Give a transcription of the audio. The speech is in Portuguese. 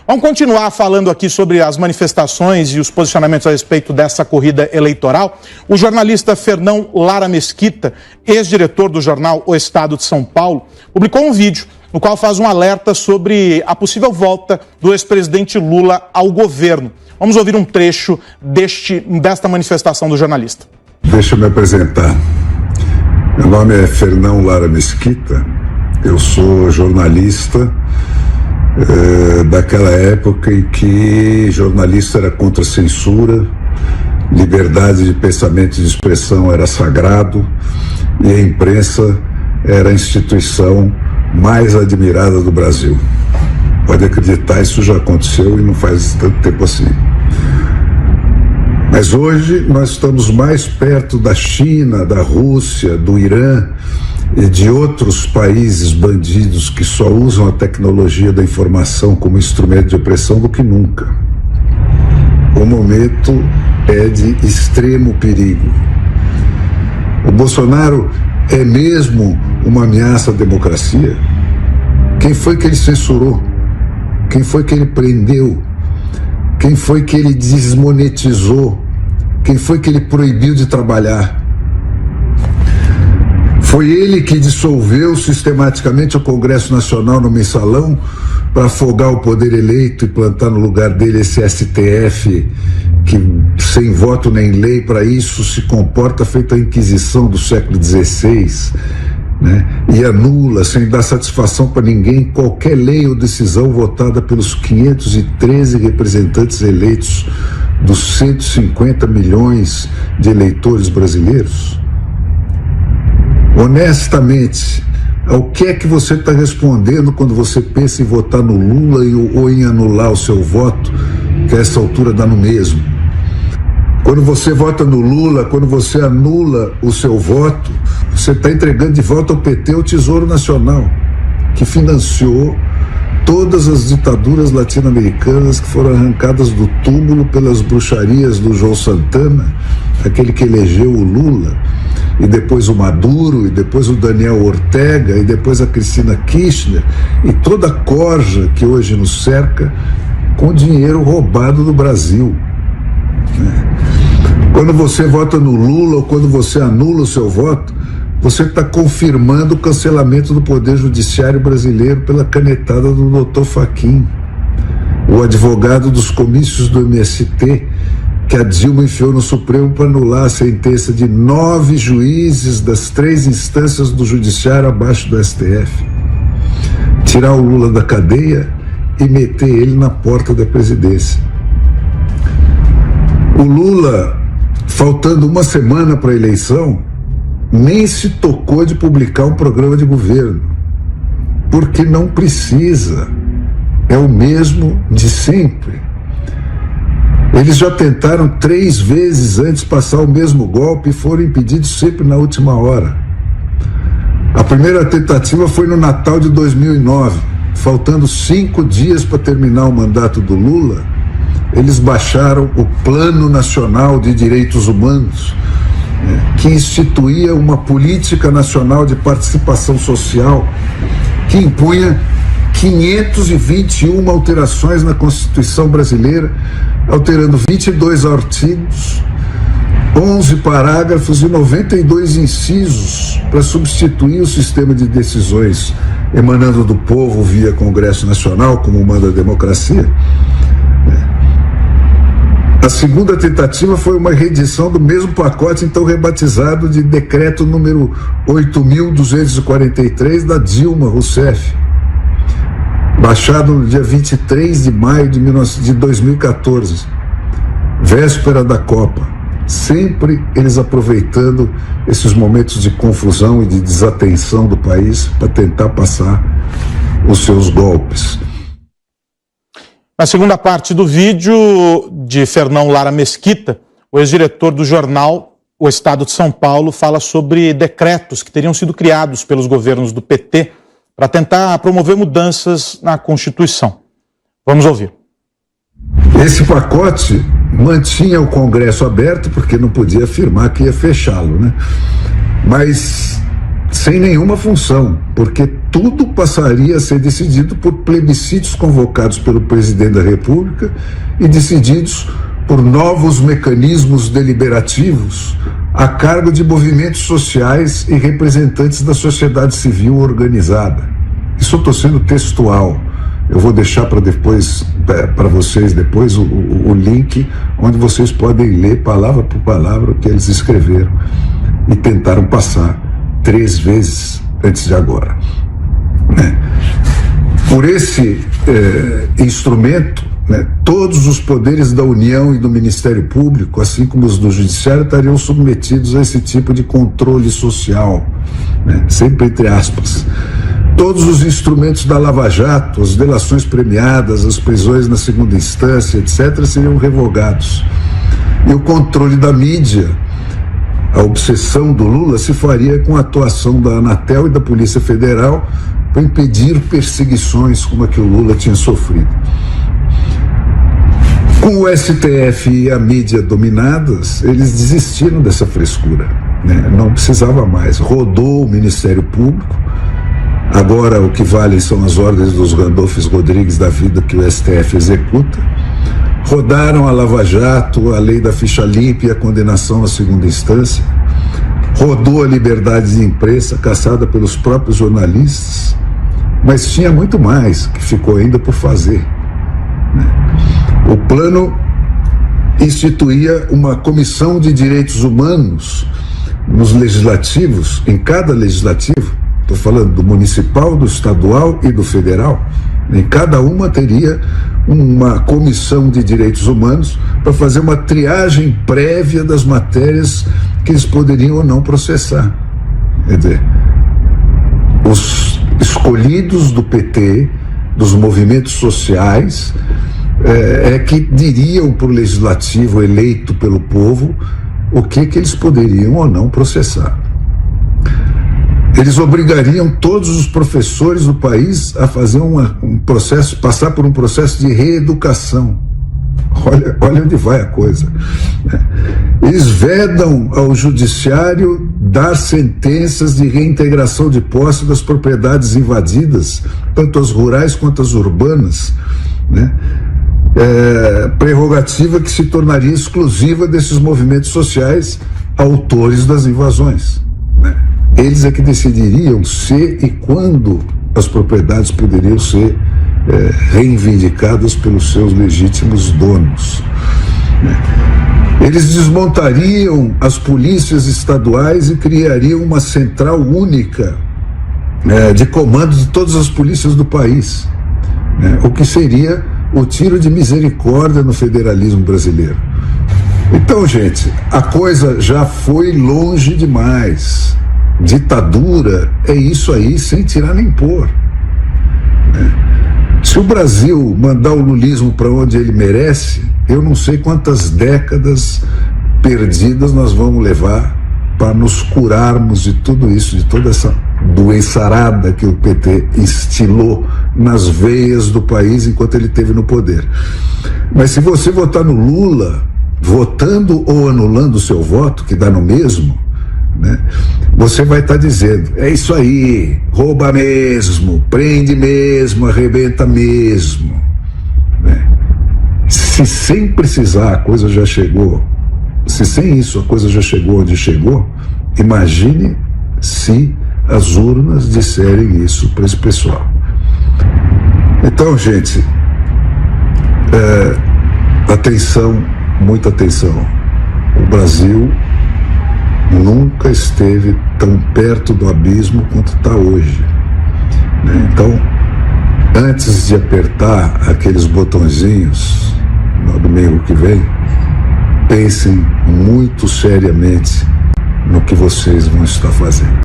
Vamos continuar falando aqui sobre as manifestações e os posicionamentos a respeito dessa corrida eleitoral. O jornalista Fernão Lara Mesquita, ex-diretor do jornal O Estado de São Paulo, publicou um vídeo no qual faz um alerta sobre a possível volta do ex-presidente Lula ao governo. Vamos ouvir um trecho desta manifestação do jornalista. Deixa eu me apresentar. Meu nome é Fernão Lara Mesquita, eu sou jornalista daquela época em que jornalista era contra a censura, liberdade de pensamento e de expressão era sagrado e a imprensa era a instituição mais admirada do Brasil. Pode acreditar, isso já aconteceu e não faz tanto tempo assim. Mas hoje nós estamos mais perto da China, da Rússia, do Irã e de outros países bandidos que só usam a tecnologia da informação como instrumento de opressão do que nunca. O momento é de extremo perigo. O Bolsonaro é mesmo uma ameaça à democracia? Quem foi que ele censurou? Quem foi que ele prendeu? Quem foi que ele desmonetizou? Quem foi que ele proibiu de trabalhar? Foi ele que dissolveu sistematicamente o Congresso Nacional no mensalão para afogar o poder eleito e plantar no lugar dele esse STF que, sem voto nem lei para isso, se comporta feito a Inquisição do século XVI, né? E anula, sem dar satisfação para ninguém, qualquer lei ou decisão votada pelos 513 representantes eleitos dos 150 milhões de eleitores brasileiros. Honestamente, ao que é que você está respondendo quando você pensa em votar no Lula ou em anular o seu voto, que a essa altura dá no mesmo? Quando você vota no Lula, quando você anula o seu voto, você está entregando de volta ao PT o Tesouro Nacional, que financiou todas as ditaduras latino-americanas que foram arrancadas do túmulo pelas bruxarias do João Santana, aquele que elegeu o Lula, e depois o Maduro, e depois o Daniel Ortega, e depois a Cristina Kirchner, e toda a corja que hoje nos cerca com dinheiro roubado do Brasil. Quando você vota no Lula ou quando você anula o seu voto, você está confirmando o cancelamento do Poder Judiciário brasileiro pela canetada do Dr. Fachin, o advogado dos comícios do MST, que a Dilma enfiou no Supremo para anular a sentença de 9 juízes das 3 instâncias do Judiciário abaixo do STF. Tirar o Lula da cadeia e meter ele na porta da presidência. O Lula, faltando uma semana para a eleição, nem se tocou de publicar um programa de governo, porque não precisa, é o mesmo de sempre. Eles já tentaram 3 vezes antes passar o mesmo golpe e foram impedidos sempre na última hora. A primeira tentativa foi no Natal de 2009, faltando 5 dias para terminar o mandato do Lula, eles baixaram o Plano Nacional de Direitos Humanos, que instituía uma política nacional de participação social que impunha 521 alterações na Constituição brasileira, alterando 22 artigos, 11 parágrafos e 92 incisos para substituir o sistema de decisões emanando do povo via Congresso Nacional, como manda a democracia. A segunda tentativa foi uma reedição do mesmo pacote, então rebatizado de Decreto número 8.243 da Dilma Rousseff, baixado no dia 23 de maio de 2014, véspera da Copa. Sempre eles aproveitando esses momentos de confusão e de desatenção do país para tentar passar os seus golpes. Na segunda parte do vídeo de Fernão Lara Mesquita, o ex-diretor do jornal O Estado de São Paulo fala sobre decretos que teriam sido criados pelos governos do PT para tentar promover mudanças na Constituição. Vamos ouvir. Esse pacote mantinha o Congresso aberto porque não podia afirmar que ia fechá-lo, né? Mas sem nenhuma função, porque tudo passaria a ser decidido por plebiscitos convocados pelo presidente da República e decididos por novos mecanismos deliberativos a cargo de movimentos sociais e representantes da sociedade civil organizada. Isso eu estou sendo textual. Eu vou deixar para vocês depois o link onde vocês podem ler palavra por palavra o que eles escreveram e tentaram passar 3 vezes antes de agora. Por esse instrumento, todos os poderes da União e do Ministério Público, assim como os do Judiciário, estariam submetidos a esse tipo de controle social, sempre entre aspas. Todos os instrumentos da Lava Jato, as delações premiadas, as prisões na segunda instância, etc., seriam revogados. E o controle da mídia, a obsessão do Lula, se faria com a atuação da Anatel e da Polícia Federal para impedir perseguições como a que o Lula tinha sofrido. Com o STF e a mídia dominadas, eles desistiram dessa frescura, não precisava mais. Rodou o Ministério Público. Agora o que vale são as ordens dos Randolphs Rodrigues da vida que o STF executa. Rodaram a Lava Jato, a lei da ficha limpa e a condenação na segunda instância. Rodou a liberdade de imprensa, caçada pelos próprios jornalistas. Mas tinha muito mais que ficou ainda por fazer. O plano instituía uma comissão de direitos humanos nos legislativos, em cada legislativo. Estou falando do municipal, do estadual e do federal. Em cada uma teria uma comissão de direitos humanos para fazer uma triagem prévia das matérias que eles poderiam ou não processar. Quer dizer, os escolhidos do PT, dos movimentos sociais, que diriam para o legislativo eleito pelo povo o que eles poderiam ou não processar. Eles obrigariam todos os professores do país a fazer um processo, passar por um processo de reeducação. Olha onde vai a coisa. Eles vedam ao judiciário dar sentenças de reintegração de posse das propriedades invadidas, tanto as rurais quanto as urbanas, prerrogativa que se tornaria exclusiva desses movimentos sociais autores das invasões. Eles é que decidiriam se e quando as propriedades poderiam ser reivindicadas pelos seus legítimos donos. Eles desmontariam as polícias estaduais e criariam uma central única de comando de todas as polícias do país, o que seria o tiro de misericórdia no federalismo brasileiro. Então, gente, a coisa já foi longe demais. Ditadura é isso aí, sem tirar nem pôr. Se o Brasil mandar o lulismo para onde ele merece, eu não sei quantas décadas perdidas nós vamos levar para nos curarmos de tudo isso, de toda essa doençarada que o PT instilou nas veias do país enquanto ele esteve no poder. Mas se você votar no Lula, votando ou anulando o seu voto, que dá no mesmo, você vai estar dizendo, é isso aí, rouba mesmo, prende mesmo, arrebenta mesmo. Se sem precisar a coisa já chegou, se sem isso a coisa já chegou onde chegou, imagine se as urnas disserem isso para esse pessoal. Então, gente, atenção, muita atenção. O Brasil nunca esteve tão perto do abismo quanto está hoje. Então, antes de apertar aqueles botõezinhos no domingo que vem, pensem muito seriamente no que vocês vão estar fazendo.